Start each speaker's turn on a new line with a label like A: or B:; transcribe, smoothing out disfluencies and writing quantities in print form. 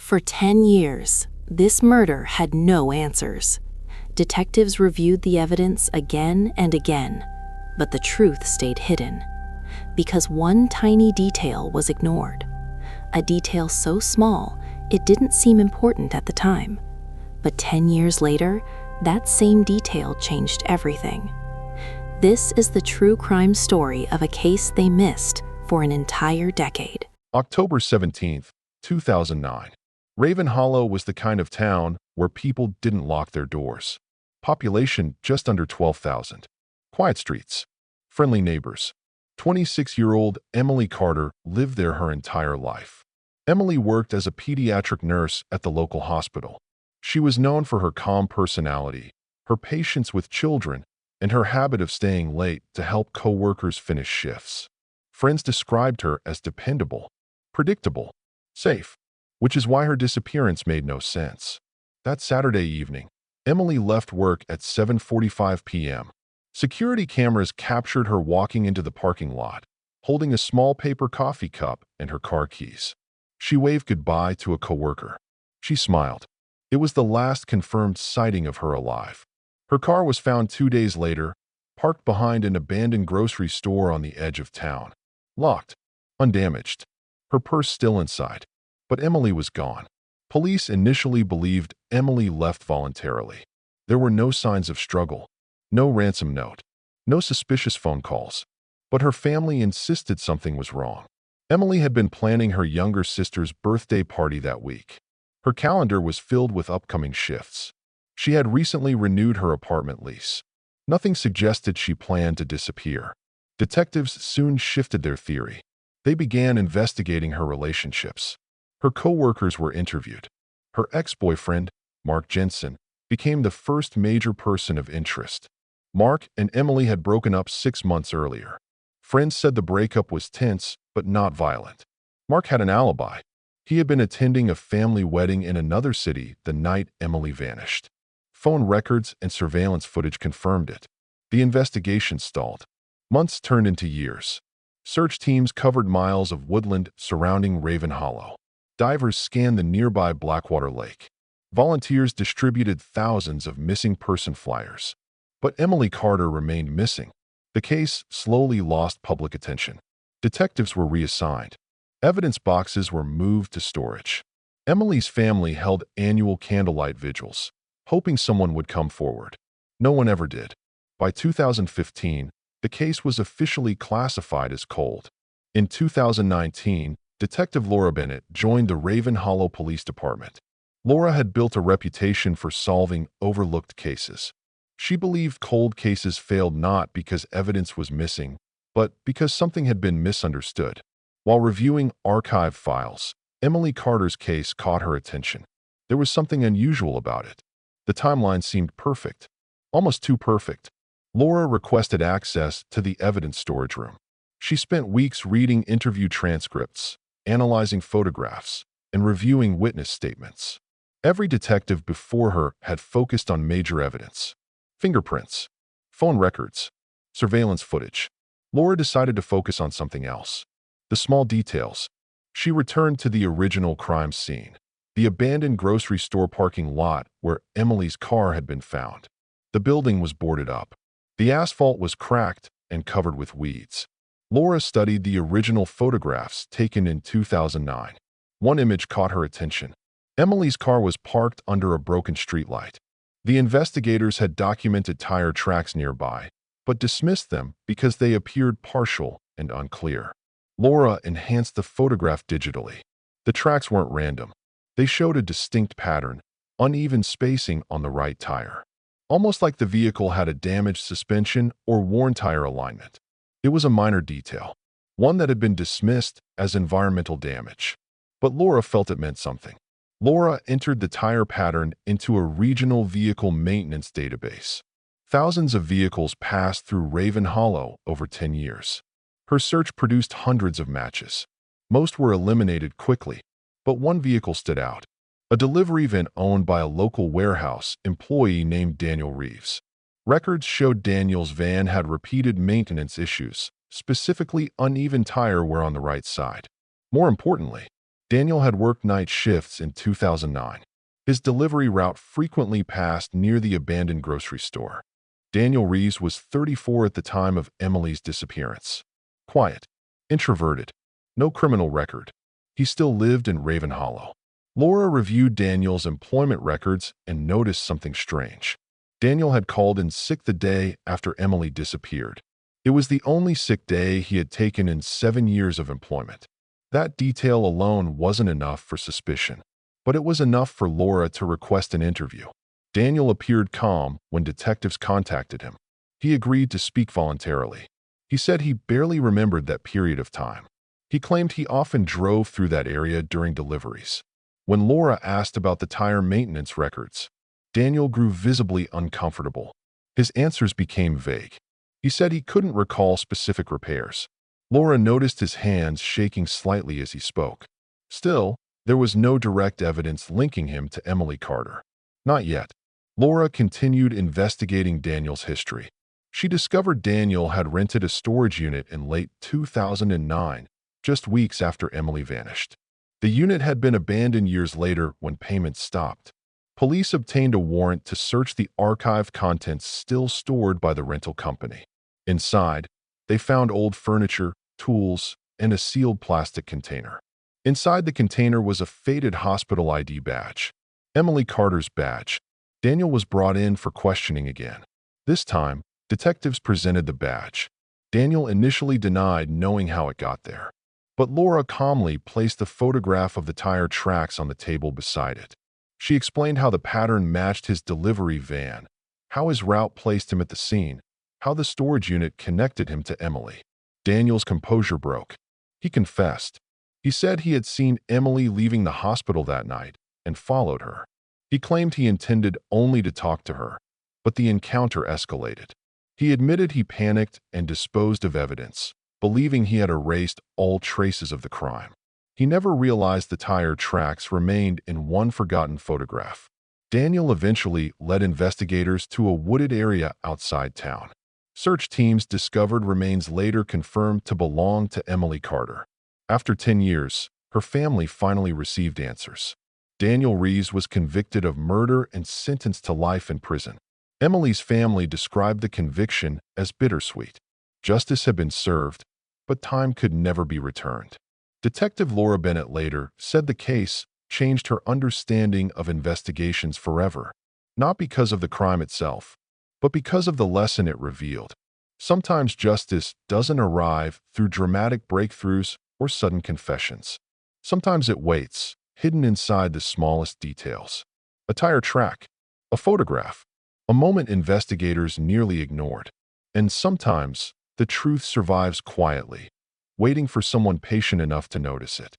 A: For 10 years, this murder had no answers. Detectives reviewed the evidence again and again, but the truth stayed hidden. Because one tiny detail was ignored. A detail so small, it didn't seem important at the time. But 10 years later, that same detail changed everything. This is the true crime story of a case they missed for an entire decade.
B: October 17th, 2009. Raven Hollow was the kind of town where people didn't lock their doors. Population just under 12,000. Quiet streets. Friendly neighbors. 26-year-old Emily Carter lived there her entire life. Emily worked as a pediatric nurse at the local hospital. She was known for her calm personality, her patience with children, and her habit of staying late to help co-workers finish shifts. Friends described her as dependable, predictable, safe, which is why her disappearance made no sense. That Saturday evening, Emily left work at 7:45 p.m. Security cameras captured her walking into the parking lot, holding a small paper coffee cup and her car keys. She waved goodbye to a coworker. She smiled. It was the last confirmed sighting of her alive. Her car was found 2 days later, parked behind an abandoned grocery store on the edge of town. Locked, undamaged, her purse still inside. But Emily was gone. Police initially believed Emily left voluntarily. There were no signs of struggle, no ransom note, no suspicious phone calls. But her family insisted something was wrong. Emily had been planning her younger sister's birthday party that week. Her calendar was filled with upcoming shifts. She had recently renewed her apartment lease. Nothing suggested she planned to disappear. Detectives soon shifted their theory. They began investigating her relationships. Her co-workers were interviewed. Her ex-boyfriend, Mark Jensen, became the first major person of interest. Mark and Emily had broken up 6 months earlier. Friends said the breakup was tense, but not violent. Mark had an alibi. He had been attending a family wedding in another city the night Emily vanished. Phone records and surveillance footage confirmed it. The investigation stalled. Months turned into years. Search teams covered miles of woodland surrounding Raven Hollow. Divers scanned the nearby Blackwater Lake. Volunteers distributed thousands of missing person flyers. But Emily Carter remained missing. The case slowly lost public attention. Detectives were reassigned. Evidence boxes were moved to storage. Emily's family held annual candlelight vigils, hoping someone would come forward. No one ever did. By 2015, the case was officially classified as cold. In 2019, Detective Laura Bennett joined the Raven Hollow Police Department. Laura had built a reputation for solving overlooked cases. She believed cold cases failed not because evidence was missing, but because something had been misunderstood. While reviewing archive files, Emily Carter's case caught her attention. There was something unusual about it. The timeline seemed perfect, almost too perfect. Laura requested access to the evidence storage room. She spent weeks reading interview transcripts, analyzing photographs, and reviewing witness statements. Every detective before her had focused on major evidence. Fingerprints, phone records, surveillance footage. Laura decided to focus on something else. The small details. She returned to the original crime scene, the abandoned grocery store parking lot where Emily's car had been found. The building was boarded up. The asphalt was cracked and covered with weeds. Laura studied the original photographs taken in 2009. One image caught her attention. Emily's car was parked under a broken streetlight. The investigators had documented tire tracks nearby, but dismissed them because they appeared partial and unclear. Laura enhanced the photograph digitally. The tracks weren't random. They showed a distinct pattern, uneven spacing on the right tire. Almost like the vehicle had a damaged suspension or worn tire alignment. It was a minor detail, one that had been dismissed as environmental damage. But Laura felt it meant something. Laura entered the tire pattern into a regional vehicle maintenance database. Thousands of vehicles passed through Raven Hollow over 10 years. Her search produced hundreds of matches. Most were eliminated quickly, but one vehicle stood out. A delivery van owned by a local warehouse employee named Daniel Reeves. Records showed Daniel's van had repeated maintenance issues, specifically uneven tire wear on the right side. More importantly, Daniel had worked night shifts in 2009. His delivery route frequently passed near the abandoned grocery store. Daniel Rees was 34 at the time of Emily's disappearance. Quiet, introverted, no criminal record. He still lived in Raven Hollow. Laura reviewed Daniel's employment records and noticed something strange. Daniel had called in sick the day after Emily disappeared. It was the only sick day he had taken in 7 years of employment. That detail alone wasn't enough for suspicion, but it was enough for Laura to request an interview. Daniel appeared calm when detectives contacted him. He agreed to speak voluntarily. He said he barely remembered that period of time. He claimed he often drove through that area during deliveries. When Laura asked about the tire maintenance records, Daniel grew visibly uncomfortable. His answers became vague. He said he couldn't recall specific repairs. Laura noticed his hands shaking slightly as he spoke. Still, there was no direct evidence linking him to Emily Carter. Not yet. Laura continued investigating Daniel's history. She discovered Daniel had rented a storage unit in late 2009, just weeks after Emily vanished. The unit had been abandoned years later when payments stopped. Police obtained a warrant to search the archived contents still stored by the rental company. Inside, they found old furniture, tools, and a sealed plastic container. Inside the container was a faded hospital ID badge. Emily Carter's badge. Daniel was brought in for questioning again. This time, detectives presented the badge. Daniel initially denied knowing how it got there, but Laura calmly placed the photograph of the tire tracks on the table beside it. She explained how the pattern matched his delivery van, how his route placed him at the scene, how the storage unit connected him to Emily. Daniel's composure broke. He confessed. He said he had seen Emily leaving the hospital that night and followed her. He claimed he intended only to talk to her, but the encounter escalated. He admitted he panicked and disposed of evidence, believing he had erased all traces of the crime. He never realized the tire tracks remained in one forgotten photograph. Daniel eventually led investigators to a wooded area outside town. Search teams discovered remains later confirmed to belong to Emily Carter. After 10 years, her family finally received answers. Daniel Rees was convicted of murder and sentenced to life in prison. Emily's family described the conviction as bittersweet. Justice had been served, but time could never be returned. Detective Laura Bennett later said the case changed her understanding of investigations forever, not because of the crime itself, but because of the lesson it revealed. Sometimes justice doesn't arrive through dramatic breakthroughs or sudden confessions. Sometimes it waits, hidden inside the smallest details. A tire track, a photograph, a moment investigators nearly ignored. And sometimes the truth survives quietly, waiting for someone patient enough to notice it.